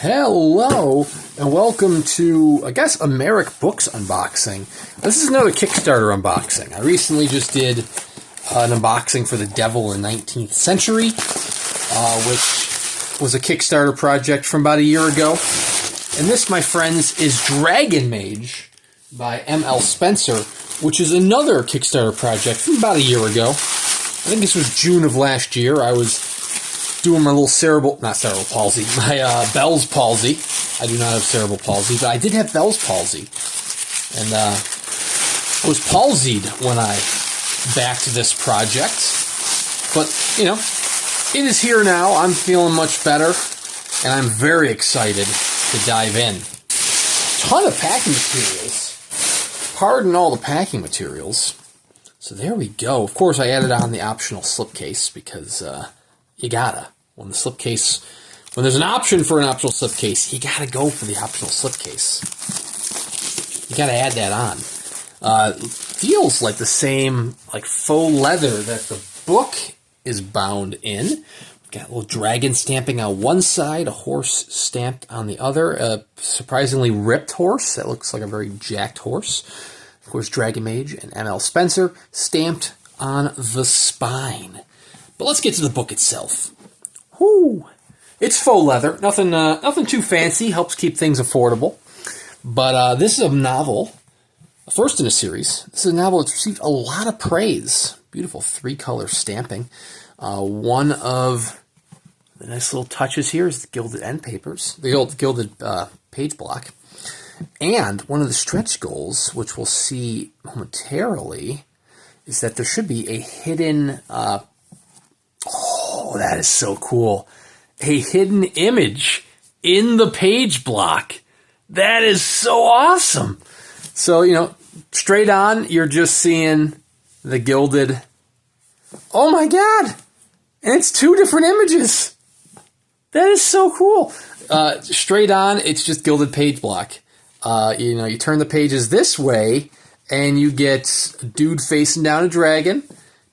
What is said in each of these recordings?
Hello, and welcome to, I guess, a Merrick Books unboxing. This is another Kickstarter unboxing. I recently just did an unboxing for The Devil in 19th Century, which was a Kickstarter project from about a year ago. And this, my friends, is Dragon Mage by M.L. Spencer, which is another Kickstarter project from about a year ago. I think this was June of last year. I was doing my little Bell's palsy. I do not have cerebral palsy, but I did have Bell's palsy. And I was palsied when I backed this project. But, you know, it is here now. I'm feeling much better, and I'm very excited to dive in. Ton of packing materials. Pardon all the packing materials. So there we go. Of course, I added on the optional slipcase because you gotta. When there's an option for an optional slipcase, you gotta go for the optional slipcase. You gotta add that on. Feels like the same, like, faux leather that the book is bound in. We've got a little dragon stamping on one side, a horse stamped on the other. A surprisingly ripped horse. That looks like a very jacked horse. Of course, Dragon Mage and M.L. Spencer stamped on the spine. But let's get to the book itself. Whoo! It's faux leather. Nothing too fancy. Helps keep things affordable. But this is a novel, first in a series. This is a novel that's received a lot of praise. Beautiful three-color stamping. One of the nice little touches here is the gilded end papers, the old gilded page block. And one of the stretch goals, which we'll see momentarily, is that there should be a hidden... Oh, that is so cool. A hidden image in the page block. That is so awesome. So, you know, straight on, you're just seeing the gilded... Oh my god! And it's two different images. That is so cool. Straight on, it's just gilded page block. You know, you turn the pages this way, and you get a dude facing down a dragon.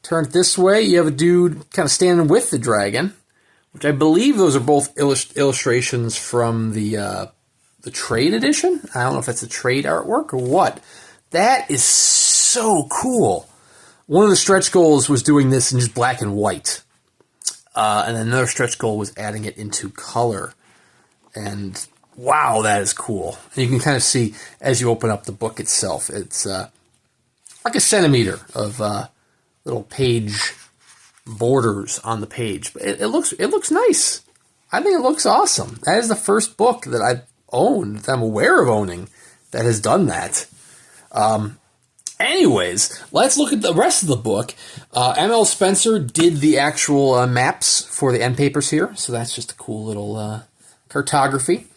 Turn it this way, you have a dude kind of standing with the dragon, which I believe those are both illustrations from the trade edition. I don't know if that's a trade artwork or what. That is so cool. One of the stretch goals was doing this in just black and white. And then another stretch goal was adding it into color. And wow, that is cool. And you can kind of see as you open up the book itself, it's like a centimeter of... little page borders on the page. But it looks nice. I think it looks awesome. That is the first book that I've owned, that I'm aware of owning, that has done that. Anyways, let's look at the rest of the book. M.L. Spencer did the actual maps for the end papers here, so that's just a cool little cartography.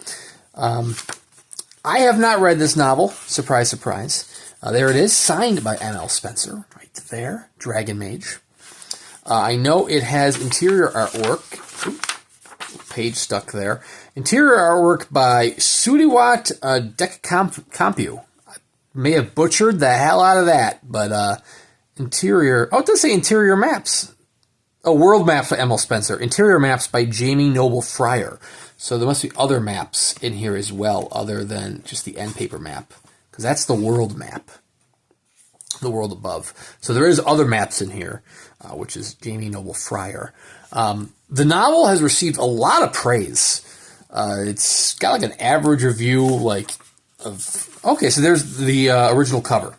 I have not read this novel. Surprise, surprise. There it is, signed by M.L. Spencer, right there, Dragon Mage. I know it has interior artwork. Page stuck there. Interior artwork by Sutthiwat Dechakamphu. I may have butchered the hell out of that, but interior... Oh, it does say interior maps. Oh, world maps by M.L. Spencer. Interior maps by Jamie Noble Fryer. So there must be other maps in here as well, other than just the end paper map. Because that's the world map, the world above. So there is other maps in here, which is Jamie Noble Fryer. The novel has received a lot of praise. It's got like an average review, okay, so there's the original cover,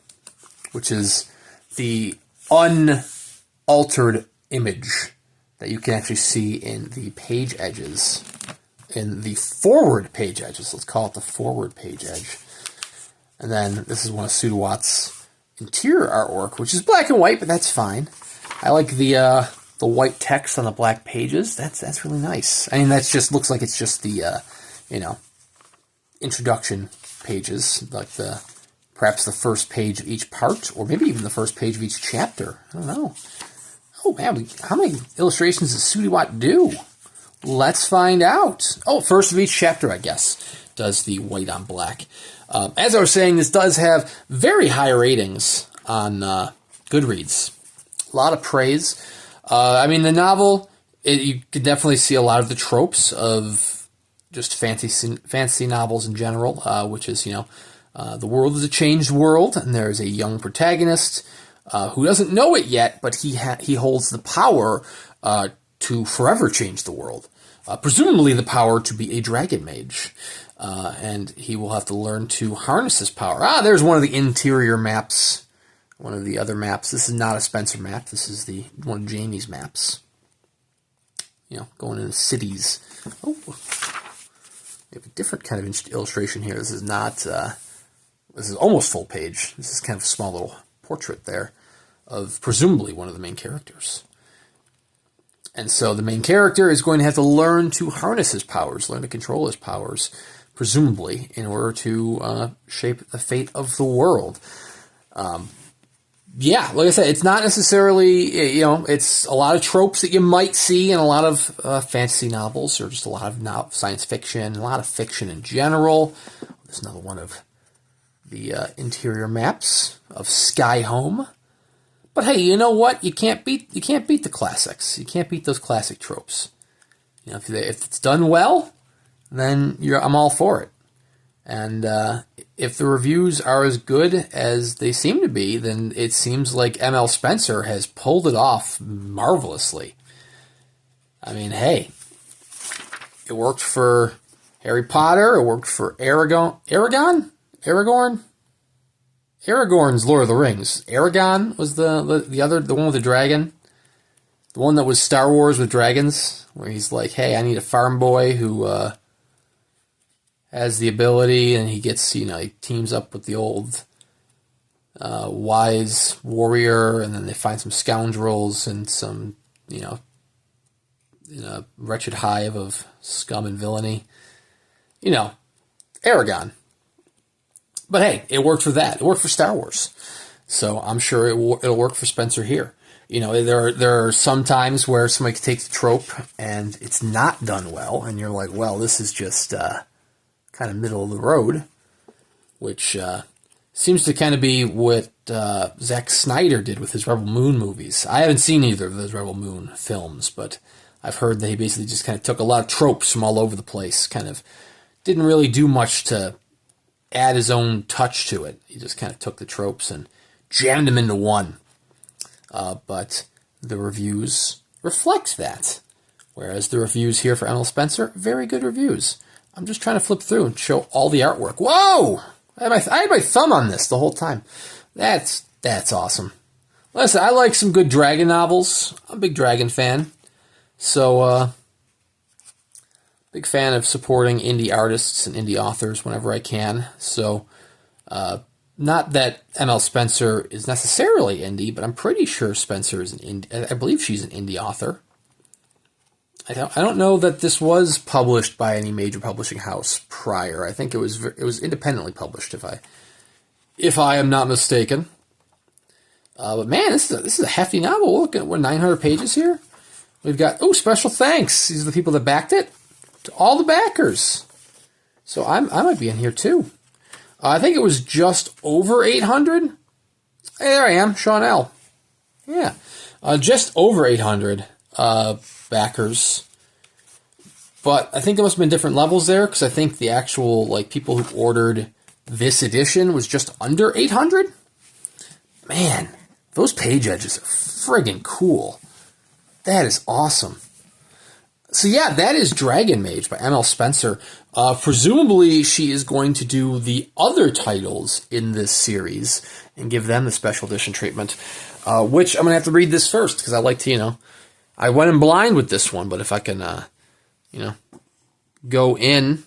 which is the unaltered image that you can actually see in the page edges, in the forward page edges. Let's call it the forward page edge. And then this is one of Sutthiwat's interior artwork, which is black and white, but that's fine. I like the white text on the black pages. That's really nice. I mean, that's just looks like it's just the introduction pages, like perhaps the first page of each part, or maybe even the first page of each chapter. I don't know. Oh man, how many illustrations does Sutthiwat do? Let's find out. Oh, first of each chapter, I guess, does the white on black. As I was saying, this does have very high ratings on Goodreads. A lot of praise. I mean, the novel, you could definitely see a lot of the tropes of just fantasy novels in general, which is, the world is a changed world, and there's a young protagonist who doesn't know it yet, but he holds the power to forever change the world. Presumably the power to be a Dragon Mage. And he will have to learn to harness his power. There's one of the interior maps. One of the other maps. This is not a Spencer map. This is one of Jamie's maps. Going into cities. Oh, we have a different kind of illustration here. This is not, this is almost full page. This is kind of a small little portrait there of presumably one of the main characters. And so the main character is going to have to learn to harness his powers, learn to control his powers, presumably, in order to shape the fate of the world. Like I said, it's not necessarily, it's a lot of tropes that you might see in a lot of fantasy novels, or just a lot of science fiction, a lot of fiction in general. There's another one of the interior maps of Sky Home. But hey, you know what? You can't beat the classics. You can't beat those classic tropes. If it's done well, then I'm all for it. And if the reviews are as good as they seem to be, then it seems like M.L. Spencer has pulled it off marvelously. I mean, hey, it worked for Harry Potter. It worked for Aragorn's Lord of the Rings. Aragon was the one with the dragon. The one that was Star Wars with dragons, where he's like, hey, I need a farm boy who has the ability, and he gets, he teams up with the old wise warrior, and then they find some scoundrels and some, in a wretched hive of scum and villainy. Aragon. But hey, it worked for that. It worked for Star Wars. So I'm sure it'll work for Spencer here. There are some times where somebody takes a trope and it's not done well, and you're like, well, this is just kind of middle of the road, which seems to kind of be what Zack Snyder did with his Rebel Moon movies. I haven't seen either of those Rebel Moon films, but I've heard that he basically just kind of took a lot of tropes from all over the place, kind of didn't really do much to add his own touch to it. He just kind of took the tropes and jammed them into one. But the reviews reflect that. Whereas the reviews here for M.L. Spencer, very good reviews. I'm just trying to flip through and show all the artwork. Whoa! I had my thumb on this the whole time. That's awesome. Listen, I like some good dragon novels. I'm a big dragon fan. So, big fan of supporting indie artists and indie authors whenever I can. So, not that M.L. Spencer is necessarily indie, but I'm pretty sure Spencer is an indie. I believe she's an indie author. I don't know that this was published by any major publishing house prior. I think it was independently published, if I am not mistaken. But man, this is a hefty novel. Look at 900 pages here. We've got special thanks. These are the people that backed it. To all the backers. So I might be in here too. I think it was just over 800. Hey, there I am, Sean L. Yeah, just over 800 backers. But I think there must have been different levels there, because I think the actual people who ordered this edition was just under 800. Man, those page edges are friggin' cool. That is awesome. So yeah, that is Dragon Mage by M.L. Spencer. Presumably she is going to do the other titles in this series and give them the special edition treatment, which I'm going to have to read this first, because I like to, I went in blind with this one, but if I can, go in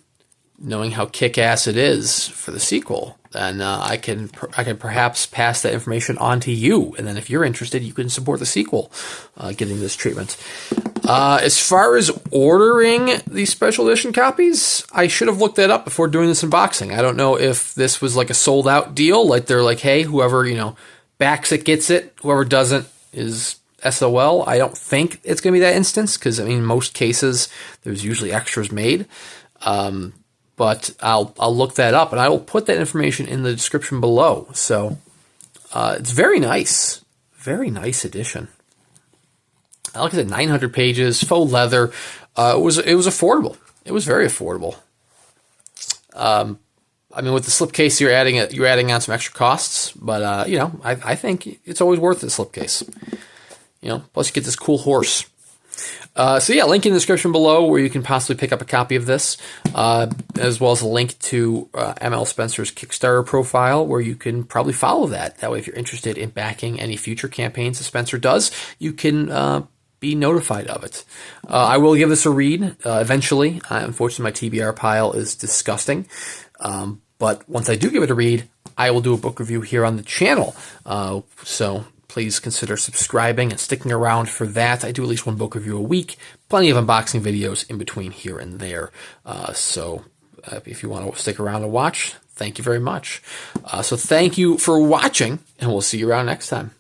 knowing how kick-ass it is for the sequel, then I can perhaps pass that information on to you, and then if you're interested, you can support the sequel, getting this treatment. As far as ordering these special edition copies, I should have looked that up before doing this unboxing. I don't know if this was like a sold-out deal, like they're like, hey, whoever, backs it gets it, whoever doesn't is SOL. I don't think it's going to be that instance, because, in most cases, there's usually extras made. But I'll look that up, and I will put that information in the description below. So it's very nice. Very nice edition. Like I said, 900 pages, faux leather. It was affordable. It was very affordable. I mean, with the slipcase, you're adding on some extra costs, but you know, I think it's always worth the slipcase. You know, plus you get this cool horse. So yeah, link in the description below where you can possibly pick up a copy of this, as well as a link to ML Spencer's Kickstarter profile where you can probably follow that. That way, if you're interested in backing any future campaigns that Spencer does, you can be notified of it. I will give this a read eventually. Unfortunately, my TBR pile is disgusting. But once I do give it a read, I will do a book review here on the channel. So please consider subscribing and sticking around for that. I do at least one book review a week. Plenty of unboxing videos in between here and there. So if you want to stick around and watch, thank you very much. So thank you for watching, and we'll see you around next time.